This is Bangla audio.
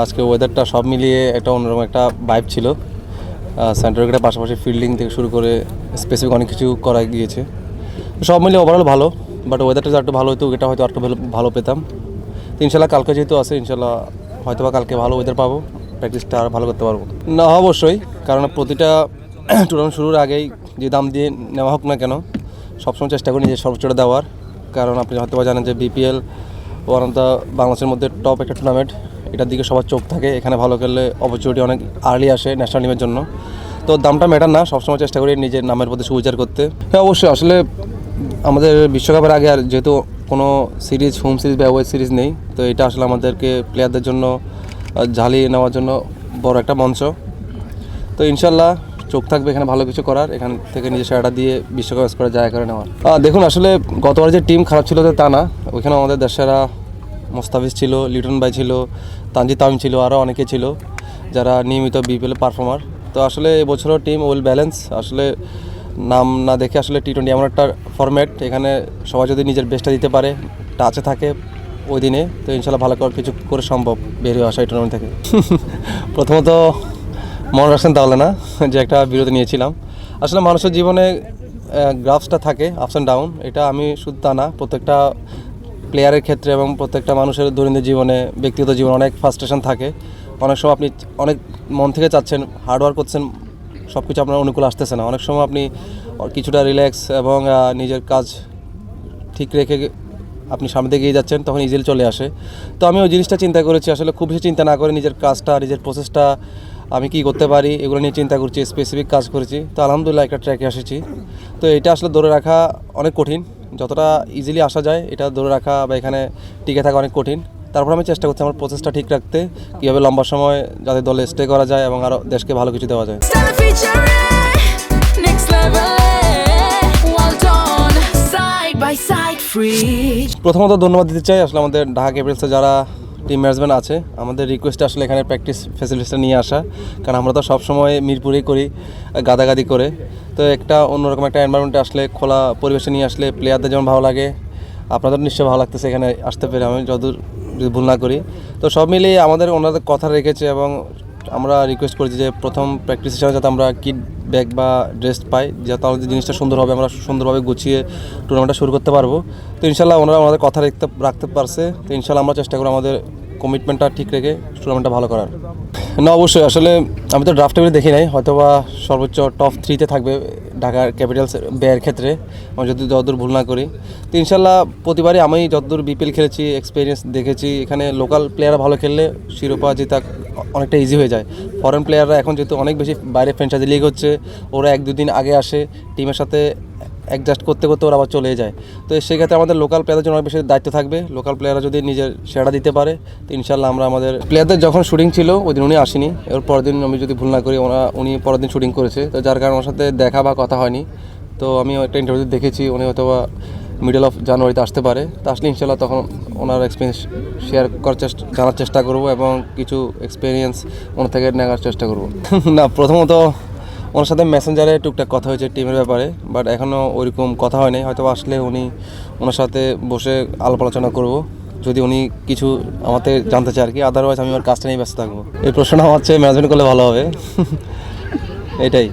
আজকে ওয়েদারটা সব মিলিয়ে একটা অন্যরকম একটা ভাইব ছিল। সেন্টার উইকেটের পাশাপাশি ফিল্ডিং থেকে শুরু করে স্পেসিফিক অনেক কিছু করা গিয়েছে। সব মিলিয়ে ওভারঅল ভালো, বাট ওয়েদারটা যদি একটু ভালো হতো উইকেটটা হয়তো একটু ভালো পেতাম। তো ইনশাল্লাহ কালকে যেহেতু আছে, ইনশাল্লাহ হয়তো বা কালকে ভালো ওয়েদার পাবো, প্র্যাকটিসটা আর ভালো করতে পারবো। না, অবশ্যই, কারণ প্রতিটা টুর্নামেন্ট শুরুর আগেই যে দাম দিয়ে নেওয়া হোক না কেন, সবসময় চেষ্টা করি নিজের সর্বোচ্চটা দেওয়ার। কারণ আপনি হয়তো বা জানেন যে বিপিএল ওয়ান অফ দ্য বাংলাদেশের মধ্যে টপ একটা টুর্নামেন্ট, এটার দিকে সবার চোখ থাকে। এখানে ভালো খেললে অপরচুনিটি অনেক আর্লি আসে ন্যাশনাল টিমের জন্য। তো দামটা ম্যাটার না, সবসময় চেষ্টা করি নিজের নামের প্রতি সুবিচার করতে। হ্যাঁ, অবশ্যই, আসলে আমাদের বিশ্বকাপের আগে আর যেহেতু কোনো সিরিজ, হোম সিরিজ বা অ্যাওয়ে সিরিজ নেই, তো এটা আসলে আমাদেরকে প্লেয়ারদের জন্য ঝালিয়ে নেওয়ার জন্য বড় একটা মঞ্চ। তো ইনশাল্লাহ চোখ থাকবে এখানে ভালো কিছু করার, এখান থেকে নিজের সেরাটা দিয়ে বিশ্বকাপ স্কোরে জায়গা করে নেওয়ার। দেখুন, আসলে গতবার যে টিম খারাপ ছিল তা না, ওইখানে আমাদের দেশেরা মোস্তাফিজ ছিল, লিটন ভাই ছিল, তানজিদ তামিম ছিল, আরও অনেকে ছিল যারা নিয়মিত বিপিএল পারফর্মার। তো আসলে এবছরও টিম ওয়েল ব্যালেন্স। আসলে নাম না দেখে আসলে টি-20 এমন একটা ফরম্যাট, এখানে সবাই যদি নিজের বেস্টটা দিতে পারে, টাচে থাকে ওই দিনে, তো ইনশাল্লাহ ভালো কিছু করে সম্ভব বেরিয়ে আসা এই টুর্নামেন্ট থেকে। প্রথমত মনে রাখছেন তাহলে না যে একটা বিরতি নিয়েছিলাম। আসলে মানুষের জীবনে গ্রাফসটা থাকে আপস অ্যান্ড ডাউন, এটা আমি শুধু তা না, প্রত্যেকটা প্লেয়ারের ক্ষেত্রে এবং প্রত্যেকটা মানুষের দৈনন্দিন জীবনে, ব্যক্তিগত জীবনে অনেক ফ্রাস্ট্রেশন থাকে। অনেক সময় আপনি অনেক মন থেকে চাচ্ছেন, হার্ডওয়ার্ক করছেন, সব কিছু আপনার অনুকূলে আসতেছে না। অনেক সময় আপনি কিছুটা রিল্যাক্স এবং নিজের কাজ ঠিক রেখে আপনি সামনে এগিয়ে যাচ্ছেন, তখন ইজিলি চলে আসে। তো আমি ওই জিনিসটা চিন্তা করেছি, আসলে খুব বেশি চিন্তা না করে নিজের কাজটা, নিজের প্রসেসটা আমি কি করতে পারি এগুলো নিয়ে চিন্তা করছি, স্পেসিফিক কাজ করেছি। তো আলহামদুলিল্লাহ একটা ট্র্যাকে এসেছি। তো এটা আসলে ধরে রাখা অনেক কঠিন, যতটা ইজিলি আসা যায় এটা ধরে রাখা বা এখানে টিকে থাকা অনেক কঠিন। তারপর আমি চেষ্টা করছি আমার প্রসেসটা ঠিক রাখতে, কীভাবে লম্বা সময় যাতে দলে স্টে করা যায় এবং আরও দেশকে ভালো কিছু দেওয়া যায়। প্রথমত ধন্যবাদ দিতে চাই আসলে আমাদের ঢাকা ক্যাপিটালসে যারা টিম ম্যানেজমেন্ট আছে। আমাদের রিকোয়েস্টে আসলে এখানে প্র্যাকটিস ফ্যাসিলিটিসটা নিয়ে আসা, কারণ আমরা তো সবসময় মিরপুরেই করি গাদাগাদি করে। তো একটা অন্যরকম একটা এনভায়রনমেন্টে আসলে, খোলা পরিবেশে নিয়ে আসলে প্লেয়ারদের যেমন ভালো লাগে, আপনাদের নিশ্চয়ই ভালো লাগতেছে এখানে আসতে পেরে, আমি যতদূর যদি ভুল না করি। তো সব মিলিয়ে আমাদের ওনাদের কথা রেখেছে এবং আমরা রিকোয়েস্ট করেছি যে প্রথম প্র্যাকটিস হিসাবে যাতে আমরা কিট ব্যাগ বা ড্রেস পাই, যাতে আমাদের জিনিসটা সুন্দর হবে, আমরা সুন্দরভাবে গুছিয়ে টুর্নামেন্টটা শুরু করতে পারবো। তো ইনশাল্লাহ ওনারা আমাদের কথা রাখতে পারছে। তো ইনশাল্লাহ আমরা চেষ্টা করব আমাদের কমিটমেন্টটা ঠিক রেখে টুর্নামেন্টটা ভালো করার। না, অবশ্যই, আসলে আমি তো ড্রাফট টেবিলে দেখি নাই, হয়তো বা সর্বোচ্চ টপ 3-তে থাকবে ঢাকার ক্যাপিটালস ব্যয়ের ক্ষেত্রে, আমি যতদূর ভুল না করি। তো ইনশাল্লাহ প্রতিবারই আমি যতদূর বিপিএল খেলেছি, এক্সপিরিয়েন্স দেখেছি, এখানে লোকাল প্লেয়াররা ভালো খেললে শিরোপা জেতা অনেকটা ইজি হয়ে যায়। ফরেন প্লেয়াররা এখন যেহেতু অনেক বেশি বাইরে ফ্র্যাঞ্চাইজি লিগ হচ্ছে, ওরা 1-2 দিন আগে আসে, টিমের সাথে অ্যাডজাস্ট করতে করতে ওরা আবার চলে যায়। তো সেক্ষেত্রে আমাদের লোকাল প্লেয়ারদের জন্য অনেক বেশি দায়িত্ব থাকবে। লোকাল প্লেয়াররা যদি নিজের সেরা দিতে পারে, তো ইনশাল্লাহ আমরা আমাদের প্লেয়ারদের যখন শুটিং ছিল ওই দিন উনি আসেনি, এর পরের দিন আমি যদি ভুল না করি উনি পরের দিন শুটিং করেছে। তো যার কারণে ওর সাথে দেখা বা কথা হয়নি। তো আমি একটা ইন্টারভিউ দেখেছি উনি হয়তো বা মিডল অফ জানুয়ারিতে আসতে পারে। তো আসলে ইনশাল্লাহ তখন ওনার এক্সপিরিয়েন্স শেয়ার করার জানার চেষ্টা করব এবং কিছু এক্সপিরিয়েন্স ওনার থেকে নেওয়ার চেষ্টা করব। না, প্রথমত ওনার সাথে মেসেঞ্জারে টুকটাক কথা হয়েছে টিমের ব্যাপারে, বাট এখনও ওইরকম কথা হয়নি। হয়তো আসলে ওনার সাথে বসে আলাপ আলোচনা করব, যদি উনি কিছু আমাদের জানতে চায় আর কি। আদারওয়াইজ আমি আমার কাজটা নিয়ে ব্যস্ত থাকবো। এই প্রশ্নটা আমার চেয়ে ম্যানেজমেন্ট করলে ভালো হবে। এটাই।